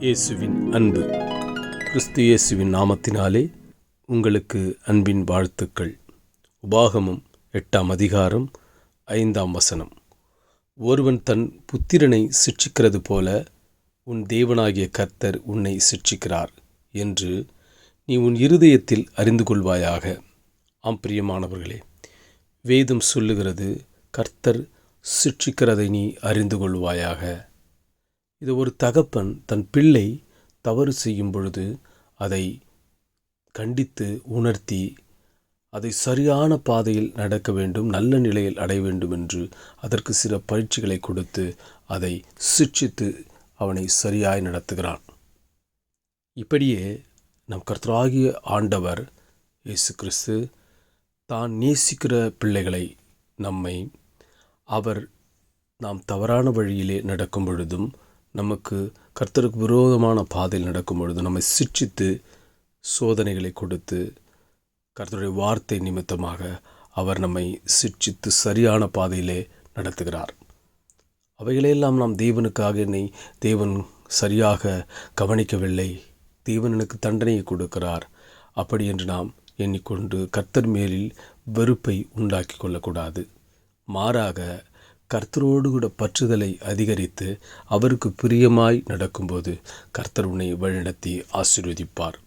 இயேசுவின் அன்பு. கிறிஸ்து இயேசுவின் நாமத்தினாலே உங்களுக்கு அன்பின் வாழ்த்துக்கள். உபாகமம் 8ஆம் அதிகாரம் 5ஆம் வசனம். ஒருவன் தன் புத்திரனை சிட்சிக்கிறது போல உன் தேவனாகிய கர்த்தர் உன்னை சிட்சிக்கிறார் என்று நீ உன் இருதயத்தில் அறிந்து கொள்வாயாக. ஆம் பிரியமானவர்களே, வேதம் சொல்லுகிறது, கர்த்தர் சிட்சிக்கிறதை நீ அறிந்து கொள்வாயாக. இது ஒரு தகப்பன் தன் பிள்ளை தவறு செய்யும் பொழுது அதை கண்டித்து உணர்த்தி அதை சரியான பாதையில் நடக்க வேண்டும், நல்ல நிலையில் அடைய வேண்டும் என்று அதற்கு சில பயிற்சிகளை கொடுத்து அதை சிட்சித்து அவனை சரியாய் நடத்துகிறான். இப்படியே நம் கர்த்தராகிய ஆண்டவர் இயேசு கிறிஸ்து தான் நேசிக்கிற பிள்ளைகளை நாம் தவறான வழியிலே நடக்கும் பொழுதும், நமக்கு கர்த்தருக்கு விரோதமான பாதையில் நடக்கும் பொழுது நம்மை சிட்சித்து சோதனைகளை கொடுத்து கர்த்தருடைய வார்த்தை நிமித்தமாக அவர் நம்மை சிட்சித்து சரியான பாதையிலே நடத்துகிறார். அவைகளையெல்லாம் நாம் தேவனுக்காக என்னை தேவன் சரியாக கவனிக்கவில்லை, தேவன் எனக்கு தண்டனையை கொடுக்கிறார் அப்படி என்று நாம் எண்ணிக்கொண்டு கர்த்தர் மேலில் வெறுப்பை உண்டாக்கி கொள்ளக்கூடாது. மாறாக கர்த்தரோடு கூட பற்றுதலை அதிகரித்து அவருக்கு பிரியமாய் நடக்கும்போது கர்த்தர் உன்னை வழிநடத்தி ஆசீர்வதிப்பார்.